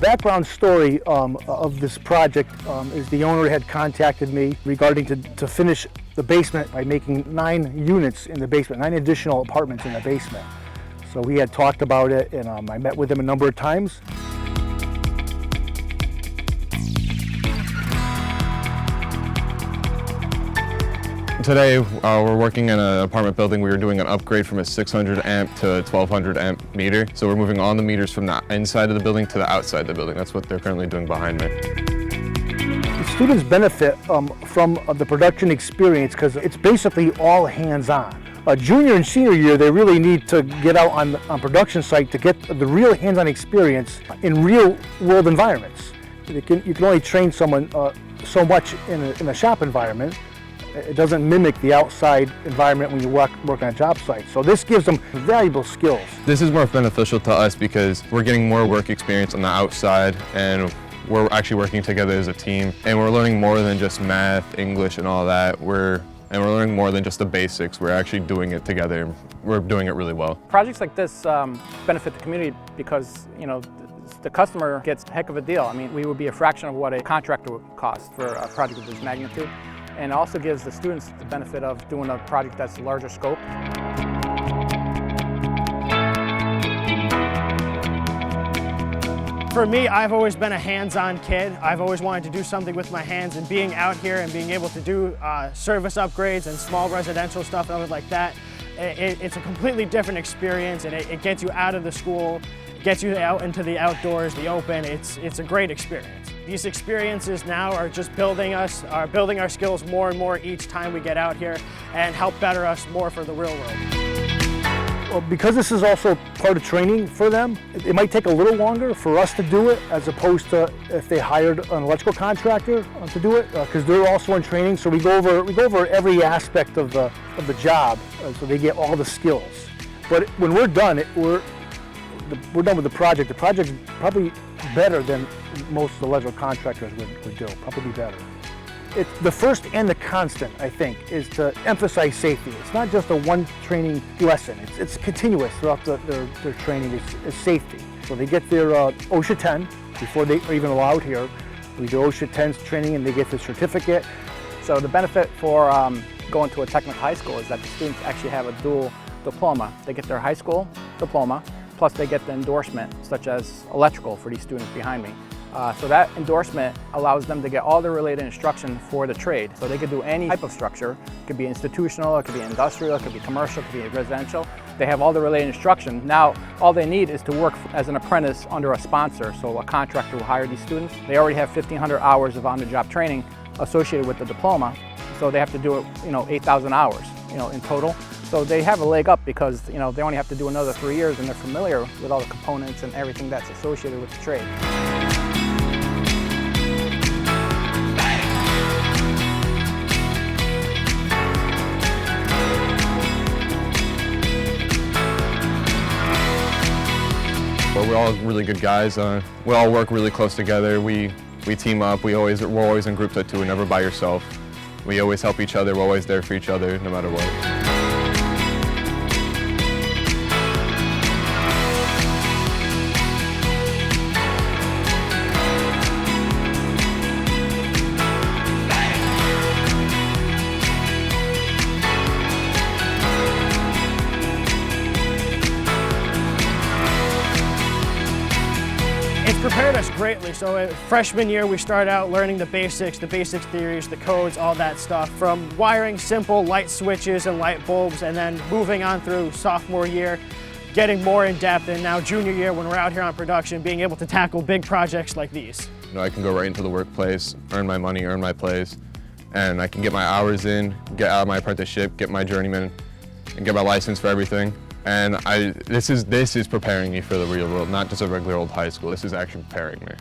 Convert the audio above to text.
background story of this project is the owner had contacted me regarding to finish the basement by making 9 units in the basement, 9 additional apartments in the basement. So we had talked about it, and I met with him a number of times. Today, we're working in an apartment building. We were doing an upgrade from a 600 amp to a 1200 amp meter. So we're moving all the meters from the inside of the building to the outside of the building. That's what they're currently doing behind me. The students benefit from the production experience because it's basically all hands-on. Junior and senior year, they really need to get out on production site to get the real hands-on experience in real-world environments. You can only train someone so much in a shop environment. It doesn't mimic the outside environment when you work on a job site. So this gives them valuable skills. This is more beneficial to us because we're getting more work experience on the outside, and we're actually working together as a team. And we're learning more than just math, English, and all that. And we're learning more than just the basics. We're actually doing it together. We're doing it really well. Projects like this benefit the community because, the customer gets a heck of a deal. I mean, we would be a fraction of what a contractor would cost for a project of this magnitude. And it also gives the students the benefit of doing a project that's a larger scope. For me, I've always been a hands-on kid. I've always wanted to do something with my hands, and being out here and being able to do service upgrades and small residential stuff and other like that, it's a completely different experience, and it gets you out of the school, gets you out into the outdoors, the open. It's a great experience. These experiences now are just building our skills more and more each time we get out here and help better us more for the real world. Well, because this is also part of training for them, it might take a little longer for us to do it as opposed to if they hired an electrical contractor to do it, because they're also in training. So we go over every aspect of the job, so they get all the skills. But when we're done, we're done with the project. The project's probably better than most electrical contractors would do, probably better. It's the first and the constant, I think, is to emphasize safety. It's not just a one training lesson. It's continuous throughout their training is safety. So they get their OSHA 10 before they are even allowed here. We do OSHA 10 training and they get the certificate. So the benefit for going to a technical high school is that the students actually have a dual diploma. They get their high school diploma, plus they get the endorsement, such as electrical for these students behind me. So that endorsement allows them to get all the related instruction for the trade. So they could do any type of structure. It could be institutional, it could be industrial, it could be commercial, it could be residential. They have all the related instruction. Now, all they need is to work as an apprentice under a sponsor. So a contractor will hire these students. They already have 1,500 hours of on-the-job training associated with the diploma. So they have to do it, 8,000 hours, in total. So they have a leg up because, they only have to do another 3 years and they're familiar with all the components and everything that's associated with the trade. But we're all really good guys. We all work really close together. We team up. We're always in groups of 2, never by yourself. We always help each other. We're always there for each other, no matter what. It's prepared us greatly. So freshman year, we start out learning the basic theories, the codes, all that stuff, from wiring simple light switches and light bulbs, and then moving on through sophomore year, getting more in depth, and now junior year, when we're out here on production, being able to tackle big projects like these. I can go right into the workplace, earn my money, earn my place, and I can get my hours in, get out of my apprenticeship, get my journeyman, and get my license for everything. And this is preparing me for the real world, not just a regular old high school. This is actually preparing me.